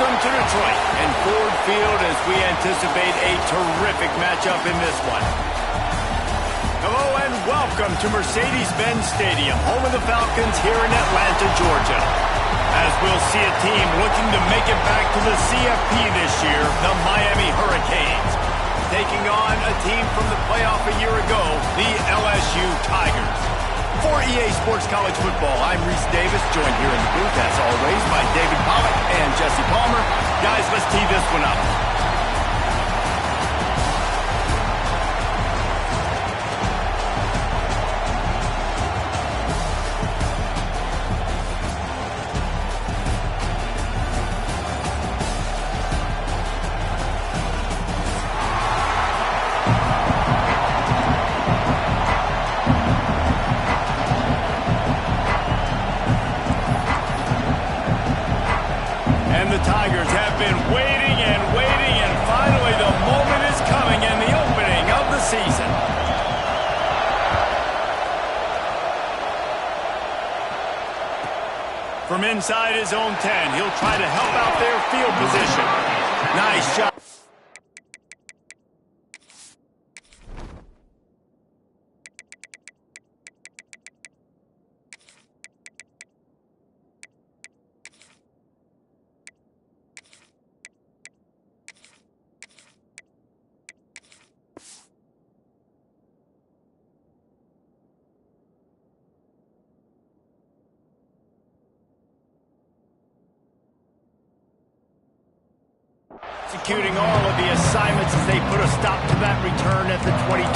welcome to Detroit and Ford Field as we anticipate a terrific matchup in this one. Hello and welcome to Mercedes-Benz Stadium, home of the Falcons here in Atlanta, Georgia. As we'll see a team looking to make it back to the CFP this year, the Miami Hurricanes, taking on a team from the playoff a year ago, the LSU Tigers. For EA Sports College Football, I'm Reese Davis, joined here in the booth, as always, by David Pollack and Jesse Palmer. Guys, let's tee this one up. From inside his own 10, he'll try to help out their field position. Nice shot. Executing all of the assignments as they put a stop to that return at the 22.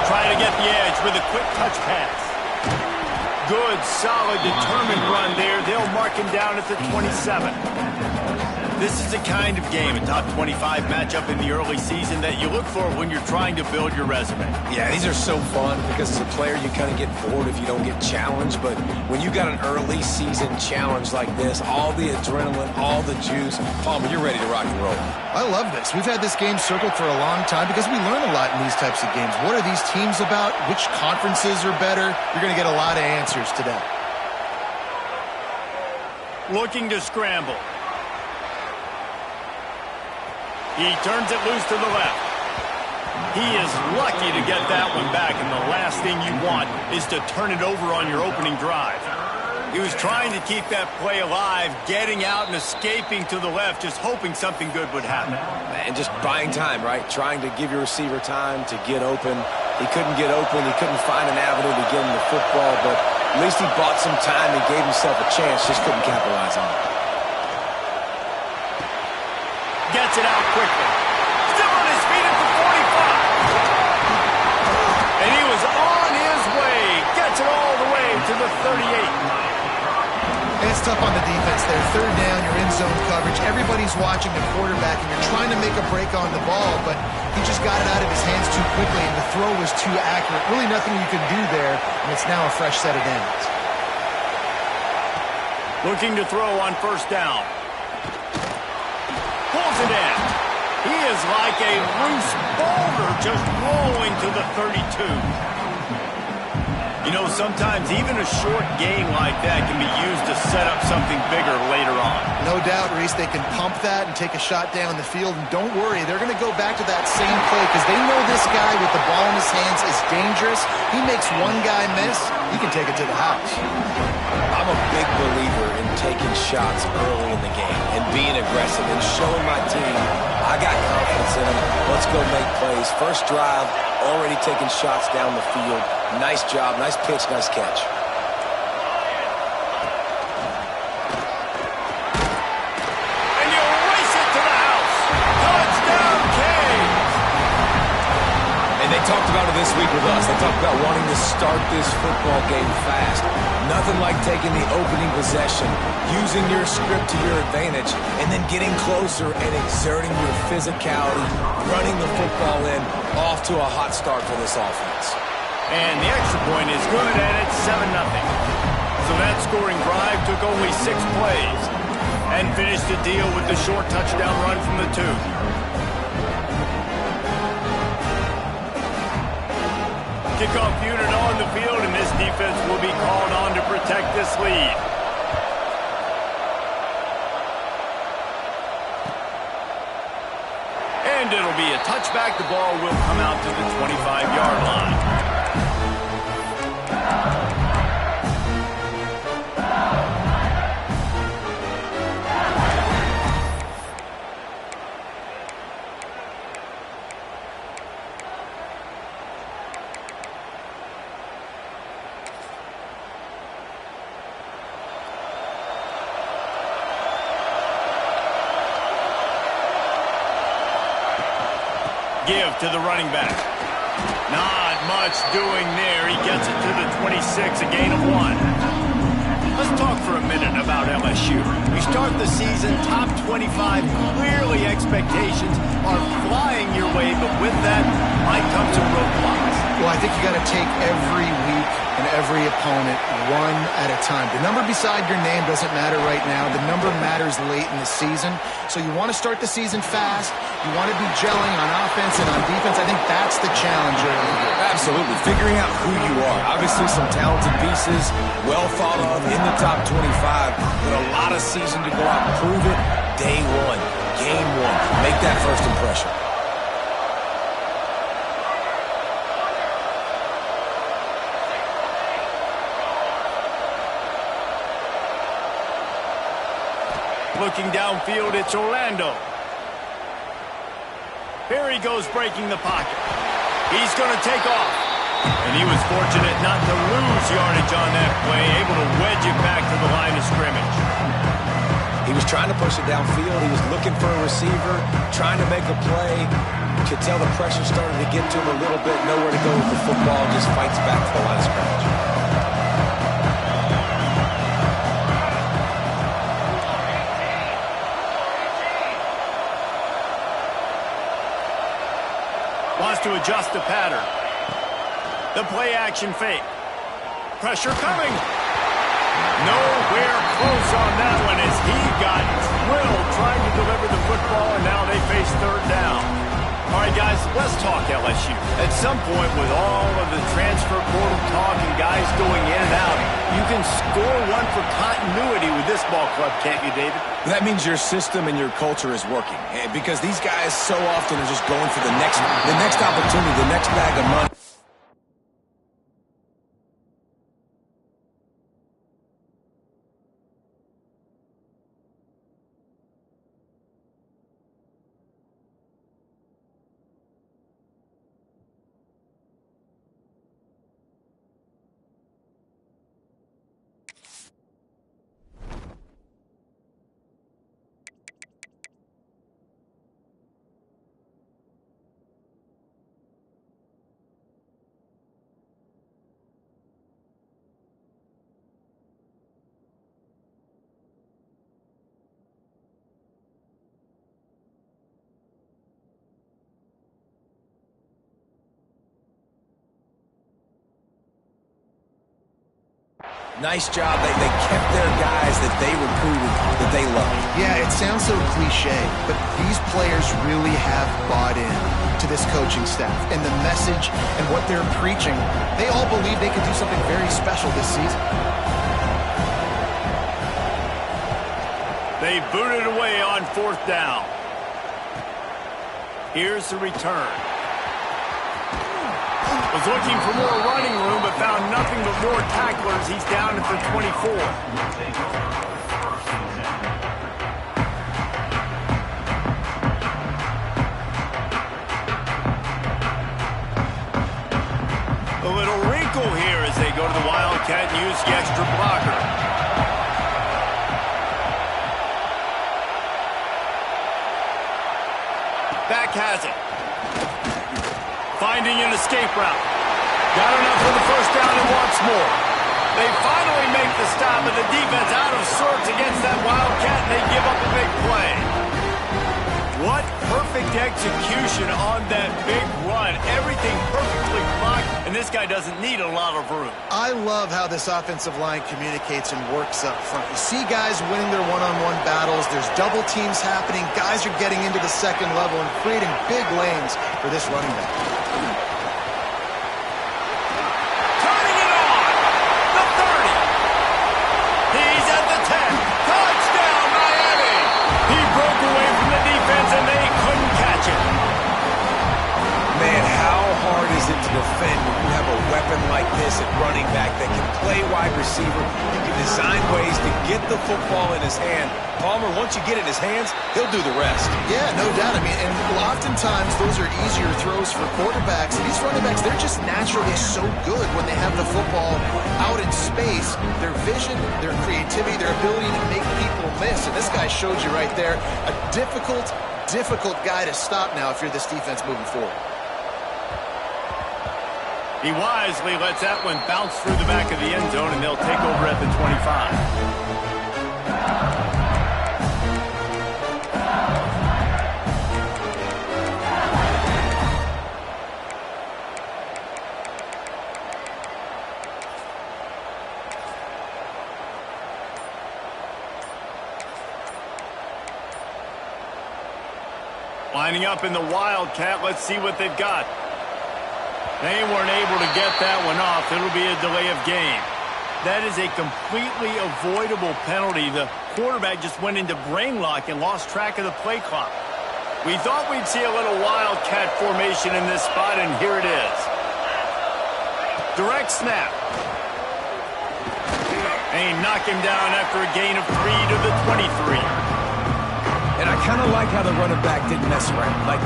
Try to get the edge with a quick touch pass. Good, solid, determined run there. They'll mark him down at the 27. This is the kind of game, a top 25 matchup in the early season, that you look for when you're trying to build your resume. Yeah, these are so fun because as a player, you kind of get bored if you don't get challenged. But when you got an early season challenge like this, all the adrenaline, all the juice, Palmer, you're ready to rock and roll. I love this. We've had this game circled for a long time because we learn a lot in these types of games. What are these teams about? Which conferences are better? You're going to get a lot of answers today. Looking to scramble. He turns it loose to the left. He is lucky to get that one back, and the last thing you want is to turn it over on your opening drive. He was trying to keep that play alive, getting out and escaping to the left, just hoping something good would happen. And just buying time, right? Trying to give your receiver time to get open. He couldn't get open. He couldn't find an avenue to get him the football, but at least he bought some time and gave himself a chance, just couldn't capitalize on it. Gets it out quickly. Still on his feet at the 45. And he was on his way. Gets it all the way to the 38. It's tough on the defense there. Third down, you're in zone coverage. Everybody's watching the quarterback, and you're trying to make a break on the ball, but he just got it out of his hands too quickly, and the throw was too accurate. Really nothing you can do there, and it's now a fresh set of downs. Looking to throw on first down. Pulls it in. He is like a loose boulder just rolling to the 32. You know, sometimes even a short gain like that can be used to set up something bigger later on. No doubt, Reese, they can pump that and take a shot down the field. And don't worry, they're going to go back to that same play because they know this guy with the ball in his hands is dangerous. He makes one guy miss, he can take it to the house. I'm a big believer in taking shots early in the game and being aggressive and showing my team I got confidence in them. Let's go make plays. First drive, already taking shots down the field. Nice job, nice pitch, nice catch. And you race it to the house. Touchdown, Canes! And they talked about it this week with us. They talked about wanting to start this football game fast. Nothing like taking the opening possession, using your script to your advantage, and then getting closer and exerting your physicality, running the football in, off to a hot start for this offense. And the extra point is good, and it's 7-0. So that scoring drive took only 6 plays. And finished the deal with the short touchdown run from the 2. Kickoff unit on the field, and this defense will be called on to protect this lead. And it'll be a touchback. The ball will come out to the 25-yard line. Give to the running back. Not much doing there. He gets it to the 26, a gain of 1. Let's talk for a minute about LSU. We start the season top 25. Clearly expectations are flying your way, but with that might come some roadblocks. Well, I think you got to take every week and every opponent one at a time. The number beside your name doesn't matter right now. The number matters late in the season. So you want to start the season fast. You want to be gelling on offense and on defense. I think that's the challenge early here. Absolutely. Figuring out who you are. Obviously some talented pieces, well thought of in the top 25, but a lot of season to go out and prove it. Day 1, game 1. Make that first impression. Looking downfield, it's Orlando. Here he goes breaking the pocket. He's going to take off. And he was fortunate not to lose yardage on that play, able to wedge it back to the line of scrimmage. He was trying to push it downfield. He was looking for a receiver, trying to make a play. You could tell the pressure started to get to him a little bit. Nowhere to go with the football, just fights back to the line of scrimmage. Wants to adjust the pattern. The play action fake. Pressure coming. Nowhere close on that one as he got drilled trying to deliver the football, and now they face third down. All right, guys, let's talk LSU. At some point, with all of the transfer portal talk and guys going in and out, you can score one for continuity with this ball club, can't you, David? That means your system and your culture is working, because these guys so often are just going for the next opportunity, the next bag of money. Nice job. They kept their guys that they recruited, that they loved. Yeah, it sounds so cliche, but these players really have bought in to this coaching staff and the message and what they're preaching. They all believe they could do something very special this season. They booted away on fourth down. Here's the return. Was looking for more running room, but found nothing but more tacklers. He's down at the 24. A little wrinkle here as they go to the Wildcat and use the extra blocker. Back has it. Finding an escape route. Got enough for the first down and wants more. They finally make the stop, and the defense out of sorts against that Wildcat, and they give up a big play. What perfect execution on that big run. Everything perfectly blocked, and and this guy doesn't need a lot of room. I love how this offensive line communicates and works up front. You see guys winning their one-on-one battles. There's double teams happening. Guys are getting into the second level and creating big lanes for this running back. Turning it on. The 30. He's at the 10. Touchdown, Miami. He broke away from the defense, and they couldn't catch him. Man, how hard is it to defend when you have a weapon like this at running back that can play wide receiver? You can design ways to get the football in his hand. Palmer, once you get it in his hands, he'll do the rest. Yeah, no doubt. I mean, and oftentimes those are easier throws for quarterbacks. And these running backs, they're just naturally so good when they have the football out in space. Their vision, their creativity, their ability to make people miss. And this guy showed you right there, a difficult guy to stop now if you're this defense moving forward. He wisely lets that one bounce through the back of the end zone, and they'll take over at the 25. Lining up in the Wildcat. Let's see what they've got. They weren't able to get that one off. It'll be a delay of game. That is a completely avoidable penalty. The quarterback just went into brain lock and lost track of the play clock. We thought we'd see a little Wildcat formation in this spot, and here it is. Direct snap. And he knocked him down after a gain of 3 to the 23. And I kind of like how the running back didn't mess around. Like,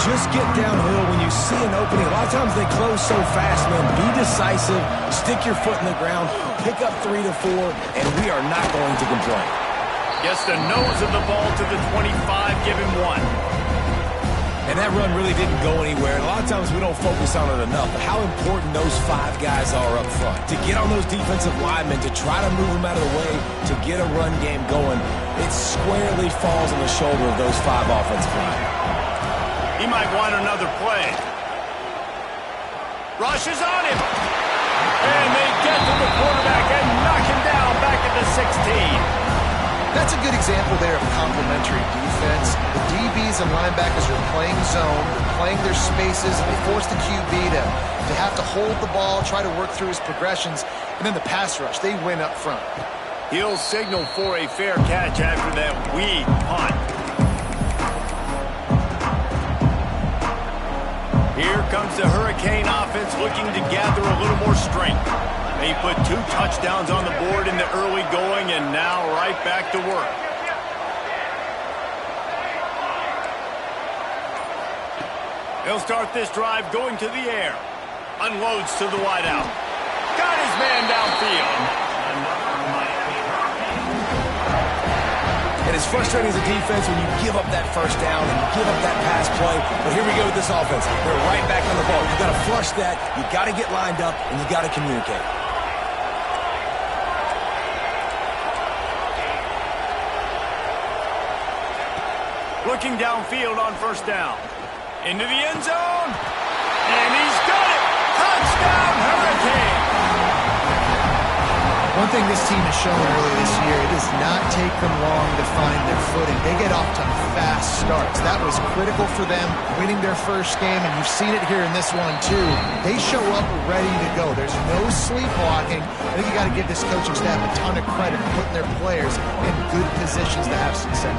just get downhill when you see an opening. A lot of times they close so fast, man. Be decisive, stick your foot in the ground, pick up 3 to 4, and we are not going to complain. Gets the nose of the ball to the 25, give him 1. And that run really didn't go anywhere. And a lot of times we don't focus on it enough. But how important those 5 guys are up front. To get on those defensive linemen, to try to move them out of the way, to get a run game going, it squarely falls on the shoulder of those 5 offensive linemen. He might want another play. Rush is on him. And they get to the quarterback and knock him down back at the 16. That's a good example there of complementary defense. The DBs and linebackers are playing zone, playing their spaces, and they force the QB to have to hold the ball, try to work through his progressions, and then the pass rush, they win up front. He'll signal for a fair catch after that weak punt. Here comes the Hurricane offense looking to gather a little more strength. They put 2 touchdowns on the board in the early going, and now right back to work. They'll start this drive going to the air. Unloads to the wideout. Got his man downfield. And it's frustrating as a defense when you give up that first down and you give up that pass play. But here we go with this offense. They're right back on the ball. You got to flush that. You got to get lined up, and you got to communicate. Looking downfield on first down. Into the end zone. And he's got it. Touchdown, Hurricane. One thing this team has shown early this year, it does not take them long to find their footing. They get off to fast starts. That was critical for them, winning their first game, and you've seen it here in this one too. They show up ready to go. There's no sleepwalking. I think you got to give this coaching staff a ton of credit for putting their players in good positions to have success.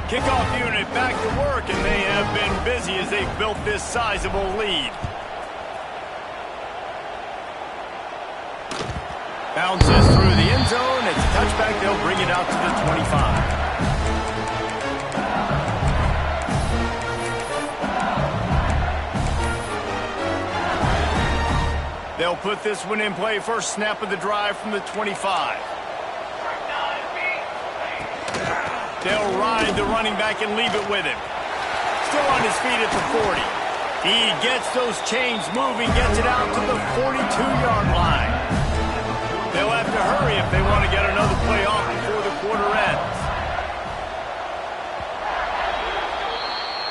Kickoff unit back to work, and they have been busy as they've built this sizable lead. Bounces through the end zone. It's a touchback. They'll bring it out to the 25. They'll put this one in play. First snap of the drive from the 25. They'll ride the running back and leave it with him. Still on his feet at the 40. He gets those chains moving, gets it out to the 42-yard line. They'll have to hurry if they want to get another play off before the quarter ends.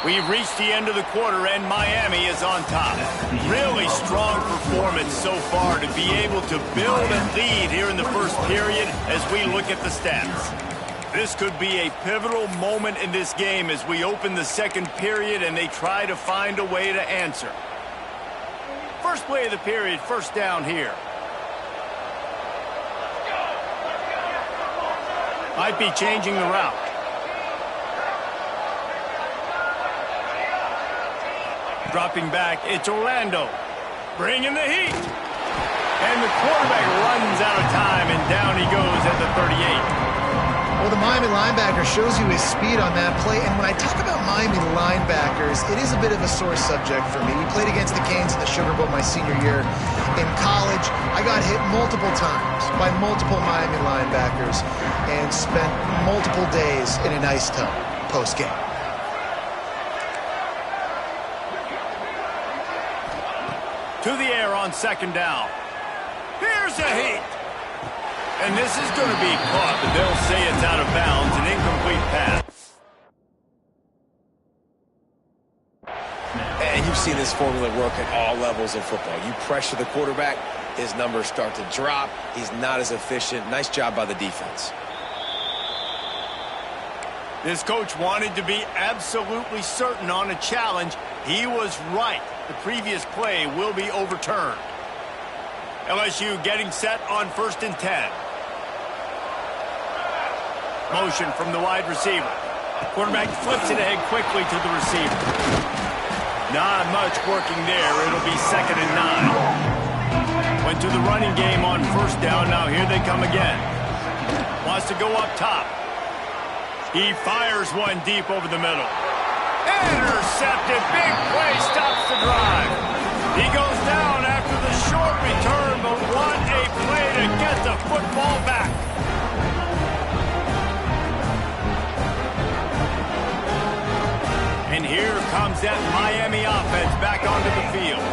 We've reached the end of the quarter, and Miami is on top. Really strong performance so far to be able to build and lead here in the first period as we look at the stats. This could be a pivotal moment in this game as we open the second period and they try to find a way to answer. First play of the period, first down here. Might be changing the route. Dropping back, it's Orlando. Bringing the heat. And the quarterback runs out of time, and down he goes at the 38. Well, the Miami linebacker shows you his speed on that play. And when I talk about Miami linebackers, it is a bit of a sore subject for me. We played against the Canes in the Sugar Bowl my senior year. In college, I got hit multiple times by multiple Miami linebackers and spent multiple days in an ice tub post-game. To the air on second down. Here's a heat. And this is going to be caught, but they'll say it's out of bounds, an incomplete pass. And you've seen this formula work at all levels of football. You pressure the quarterback, his numbers start to drop. He's not as efficient. Nice job by the defense. This coach wanted to be absolutely certain on a challenge. He was right. The previous play will be overturned. LSU getting set on 1st and 10. Motion from the wide receiver. Quarterback flips it ahead quickly to the receiver. Not much working there. It'll be 2nd and 9. Went to the running game on 1st down. Now here they come again. Wants to go up top. He fires one deep over the middle. Intercepted. Big play stops the drive. He goes down after the short return, but what a play to get the football back. And here comes that Miami offense back onto the field.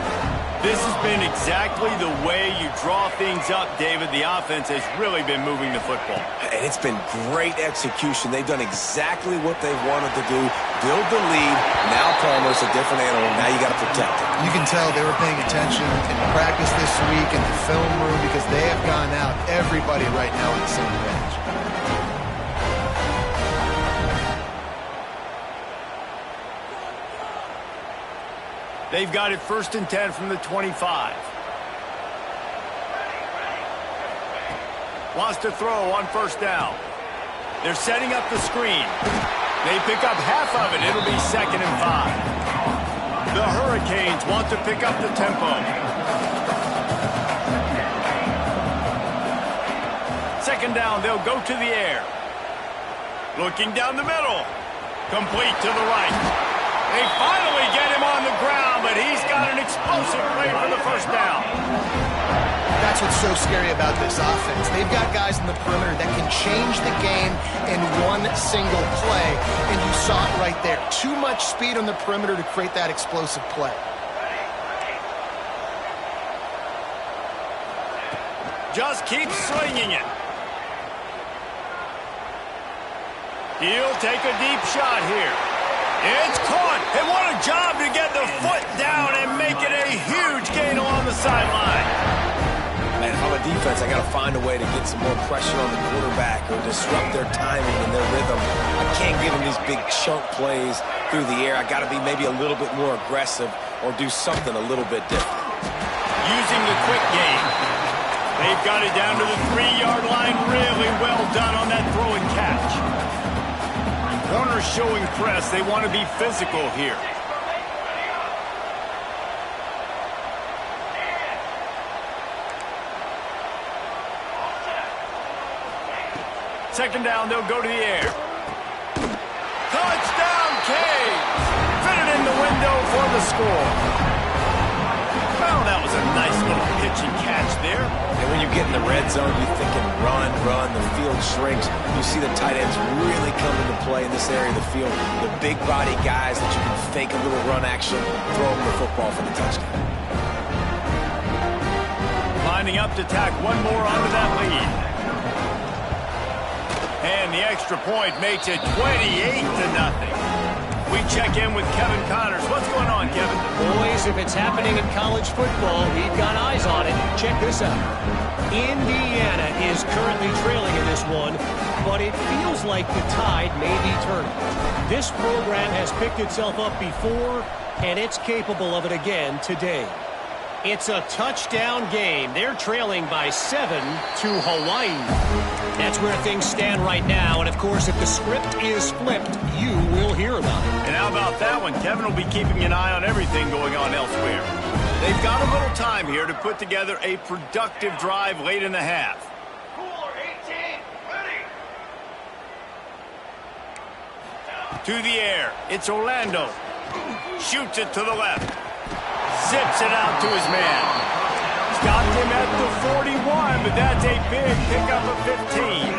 This has been exactly the way you draw things up, David. The offense has really been moving the football. And it's been great execution. They've done exactly what they've wanted to do. Build the lead. Now Palmer's a different animal. Now you got to protect it. You can tell they were paying attention in practice this week in the film room because they have gone out, everybody right now on the same page. They've got it 1st and 10 from the 25. Wants to throw on 1st down. They're setting up the screen. They pick up half of it. It'll be 2nd and 5. The Hurricanes want to pick up the tempo. 2nd down, they'll go to the air. Looking down the middle. Complete to the right. They finally get him on the ground, but he's got an explosive play for the 1st down. That's what's so scary about this offense. They've got guys in the perimeter that can change the game in one single play, and you saw it right there. Too much speed on the perimeter to create that explosive play. Just keep slinging it. He'll take a deep shot here. It's caught, and what a job to get the foot down and make it a huge gain along the sideline. Man, if I'm a defense, I got to find a way to get some more pressure on the quarterback or disrupt their timing and their rhythm. I can't give them these big chunk plays through the air. I got to be maybe a little bit more aggressive or do something a little bit different. Using the quick game. They've got it down to the 3-yard line. Really well done on that throw and catch. Corners showing press. They want to be physical here. Second down, they'll go to the air. Touchdown, Canes! Fitted in the window for the score. Well, that was a nice little pitch and catch there. And when you get in the red zone, you're thinking run, the field shrinks. You see the tight ends really come into play in this area of the field. The big body guys that you can fake a little run action, throw them the football for the touchdown. Lining up to tack one more onto that lead. And the extra point makes it 28-0. We check in with Kevin Connors. What's going on, Kevin? Boys, if it's happening in college football, we've got eyes on it. Check this out. Indiana is currently trailing in this one, but it feels like the tide may be turning. This program has picked itself up before, and it's capable of it again today. It's a touchdown game. They're trailing by 7 to Hawaii. That's where things stand right now. And, of course, if the script is flipped, you will hear about it. And how about that one? Kevin will be keeping an eye on everything going on elsewhere. They've got a little time here to put together a productive drive late in the half. Cooler 18, ready. To the air. It's Orlando. Shoots it to the left. Zips it out to his man. Stopped him at the 41, but that's a big pickup of 15.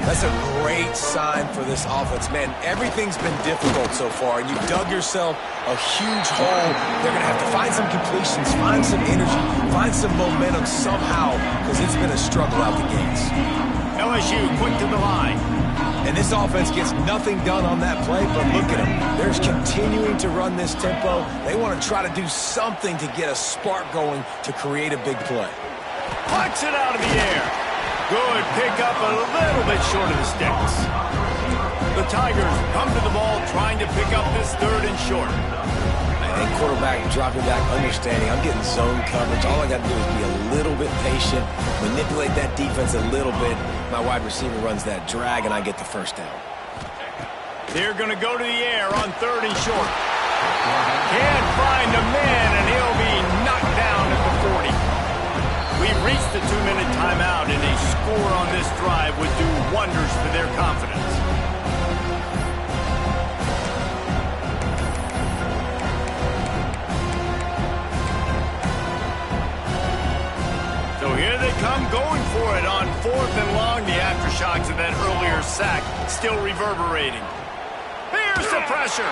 That's a great sign for this offense. Man, everything's been difficult so far, and you've dug yourself a huge hole. They're going to have to find some completions, find some energy, find some momentum somehow, because it's been a struggle out the gates. LSU quick to the line. And this offense gets nothing done on that play, but look at them. They're continuing to run this tempo. They want to try to do something to get a spark going to create a big play. Plucks it out of the air. Good pickup, a little bit short of the sticks. The Tigers come to the ball trying to pick up this third and short. And quarterback dropping back, understanding I'm getting zone coverage. All I got to do is be a little bit patient, manipulate that defense a little bit. My wide receiver runs that drag, and I get the first down. They're going to go to the air on third and short. Can't find a man, and he'll be knocked down at the 40. We've reached the 2-minute timeout, and a score on this drive would do wonders for their confidence. So here they come going for it on 4th and long. The aftershocks of that earlier sack still reverberating. Here's the pressure.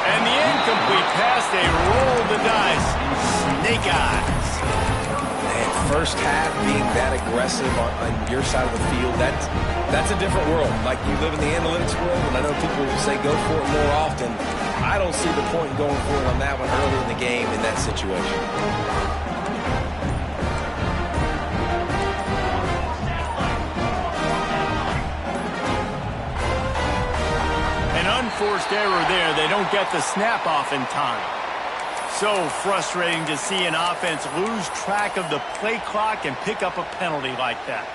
And the incomplete pass, they roll the dice. Snake eyes. And first half being that aggressive on your side of the field, that's a different world. Like, you live in the analytics world, and I know people say go for it more often. I don't see the point in going for it on that one early in the game in that situation. Unforced error there. They don't get the snap off in time. So frustrating to see an offense lose track of the play clock and pick up a penalty like that.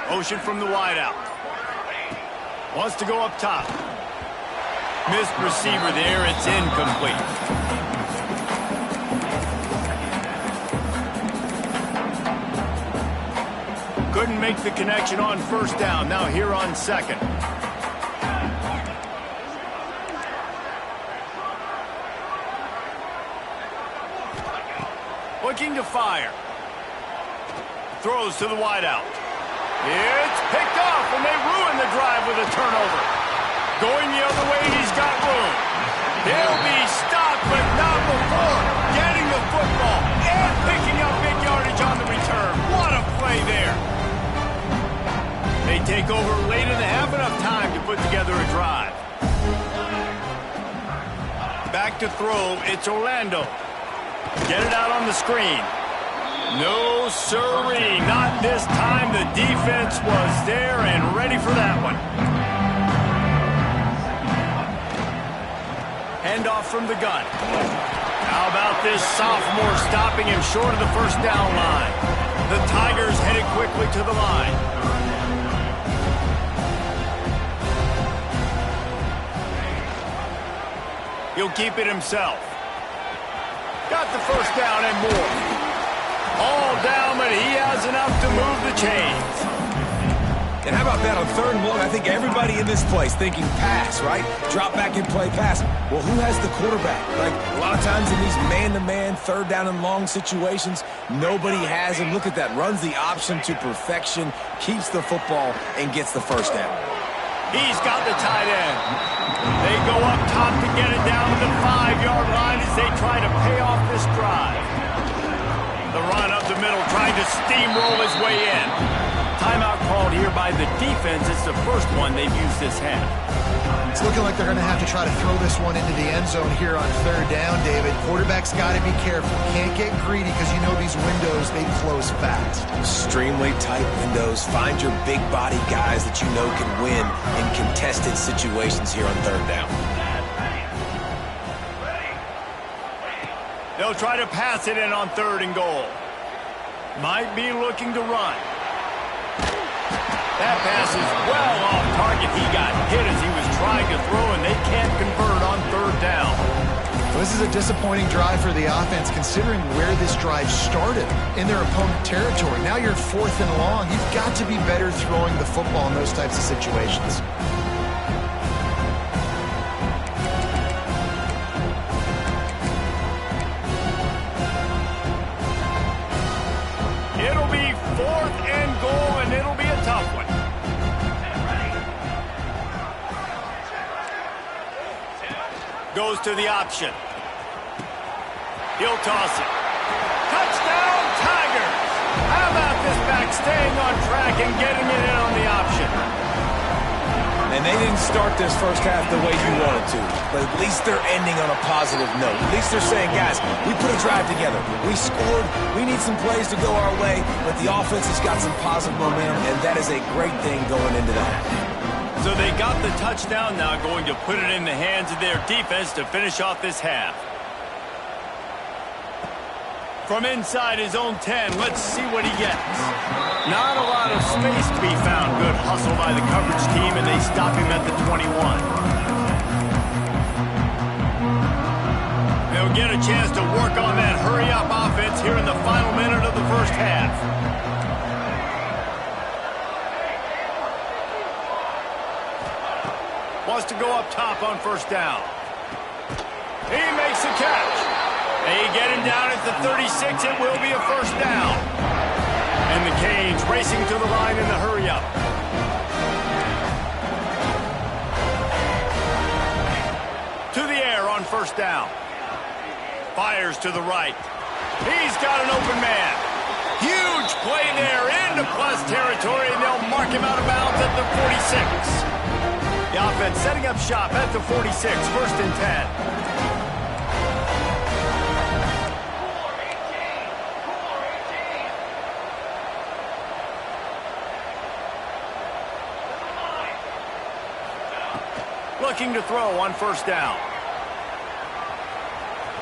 Motion from the wideout. Wants to go up top. Missed receiver there. It's incomplete. Couldn't make the connection on first down. Now here on second. Looking to fire. Throws to the wideout. It's picked off, and they ruin the drive with a turnover. Going the other way, he's got room. He'll be stopped, but not before getting the football and picking up big yardage on the return. What a play there. They take over late in the half, enough time to put together a drive. Back to throw, it's Orlando. Get it out on the screen. No sirree, not this time. The defense was there and ready for that one. Handoff from the gun. How about this sophomore stopping him short of the first down line? The Tigers headed quickly to the line. He'll keep it himself. Got the first down and more. All down, but he has enough to move the chains. And how about that on third and long? I think everybody in this place thinking pass, right? Drop back and play pass. Well, who has the quarterback? Like, a lot of times in these man-to-man, third down and long situations, nobody has him. Look at that. Runs the option to perfection, keeps the football, and gets the first down. He's got the tight end. They go up top to get it down to the 5-yard line as they try to pay off this drive. The run up the middle, trying to steamroll his way in. Timeout called here by the defense. It's the first one they've used this half. It's looking like they're going to have to try to throw this one into the end zone here on third down, David. Quarterback's got to be careful. Can't get greedy because you know these windows, they close fast. Extremely tight windows. Find your big body guys that you know can win in contested situations here on third down. They'll try to pass it in on 3rd and goal. Might be looking to run. That pass is well off target. He got hit as he was trying to throw, and they can't convert on 3rd down. This is a disappointing drive for the offense, considering where this drive started, in their opponent territory. Now you're 4th and long. You've got to be better throwing the football in those types of situations. It'll be 4th and goal, and it'll be a tough one. Goes to the option. He'll toss it. Touchdown, Tigers! How about this back staying on track and getting it in on the option? And they didn't start this first half the way you wanted to, but at least they're ending on a positive note. At least they're saying, guys, we put a drive together. We scored. We need some plays to go our way, but the offense has got some positive momentum, and that is a great thing going into the half. So they got the touchdown, now going to put it in the hands of their defense to finish off this half. From inside his own 10, let's see what he gets. Not a lot of space to be found. Good hustle by the coverage team, and they stop him at the 21. They'll get a chance to work on that hurry-up offense here in the final minute of the first half. Wants to go up top on 1st down. He makes the catch. They get him down at the 36. It will be a 1st down. And the Canes racing to the line in the hurry-up. To the air on 1st down. Fires to the right. He's got an open man. Huge play there into plus territory, and they'll mark him out of bounds at the 46. The offense setting up shop at the 46, 1st and 10. Looking to throw on 1st down.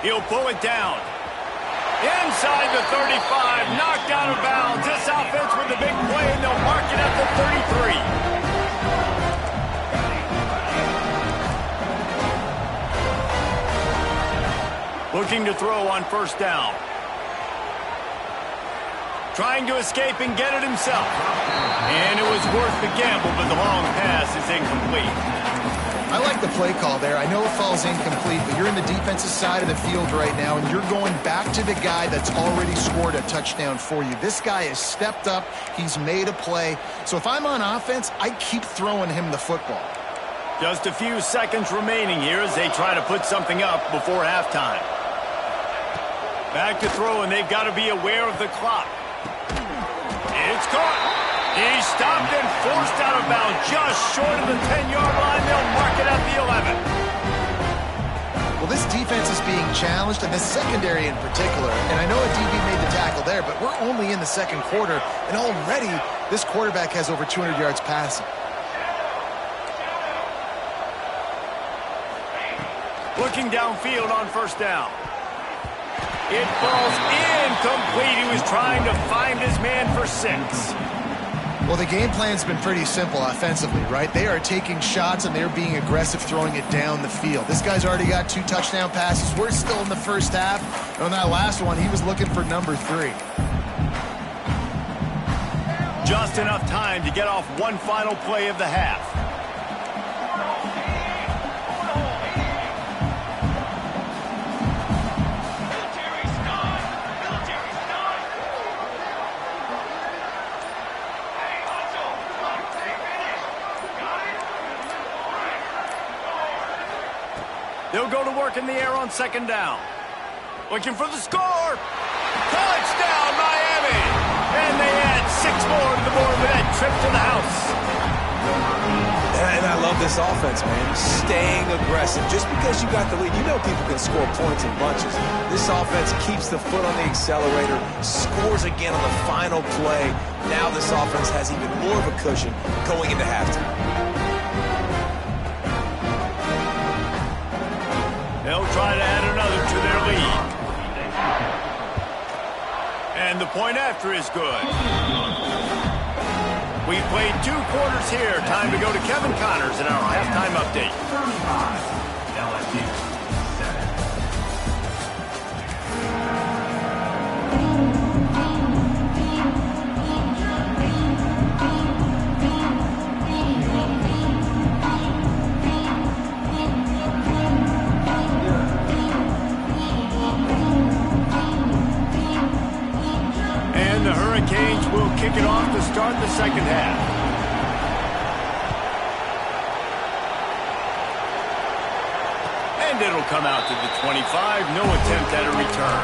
He'll pull it down. Inside the 35, knocked out of bounds. This offense with a big play, and they'll mark it at the 33. Looking to throw on 1st down. Trying to escape and get it himself. And it was worth the gamble, but the long pass is incomplete. I like the play call there. I know it falls incomplete, but you're in the defensive side of the field right now, and you're going back to the guy that's already scored a touchdown for you. This guy has stepped up. He's made a play. So if I'm on offense, I keep throwing him the football. Just a few seconds remaining here as they try to put something up before halftime. Back to throw, and they've got to be aware of the clock. It's caught. He's stopped and forced out of bounds just short of the 10-yard line. They'll mark it at the 11. Well, this defense is being challenged, and the secondary in particular. And I know a DB made the tackle there, but we're only in the 2nd quarter, and already this quarterback has over 200 yards passing. Looking downfield on 1st down. It falls incomplete. He was trying to find his man for 6. Well, the game plan's been pretty simple offensively, right? They are taking shots, and they're being aggressive, throwing it down the field. This guy's already got 2 touchdown passes. We're still in the first half. And on that last one, he was looking for number 3. Just enough time to get off one final play of the half. They'll go to work in the air on second down. Looking for the score. Touchdown, Miami. And they add 6 more to the board with that trip to the house. And I love this offense, man. Staying aggressive. Just because you got the lead, you know people can score points in bunches. This offense keeps the foot on the accelerator, scores again on the final play. Now this offense has even more of a cushion going into halftime. They'll try to add another to their lead. And the point after is good. We've played 2 quarters here. Time to go to Kevin Connors in our halftime update. 35, LSU 7. And the Hurricanes will kick it off to start the second half. And it'll come out to the 25. No attempt at a return.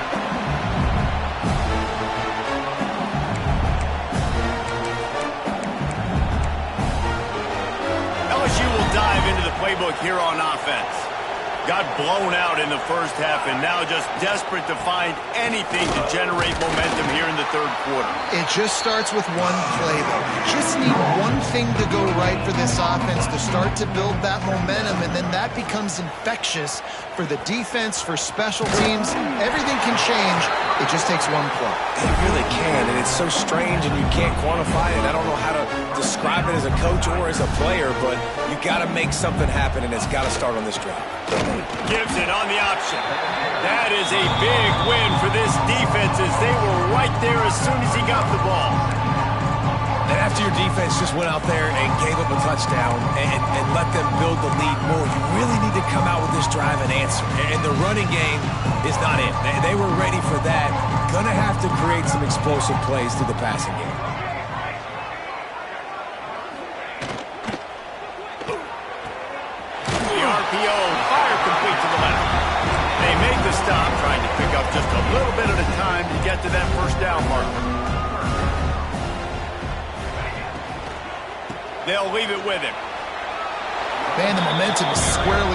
LSU will dive into the playbook here on offense. Got blown out in the first half and now just desperate to find anything to generate momentum here in the third quarter. It just starts with one play, though. You just need one thing to go right for this offense to start to build that momentum, and then that becomes infectious for the defense, for special teams. Everything can change. It just takes one play. It really can, and it's so strange and you can't quantify it. I don't know how to describe it as a coach or as a player, but you got to make something happen, and it's got to start on this drive. Gives it on the option. That is a big win for this defense as they were right there as soon as he got the ball. And after your defense just went out there and gave up a touchdown and let them build the lead more, you really need to come out with this drive and answer. And the running game is not it. They were ready for that. Gonna have to create some explosive plays through the passing game. The RPO, fire complete to the left. They make the stop, trying to pick up just a little bit at a time to get to that first down marker. They'll leave it with him. Man, the momentum is squarely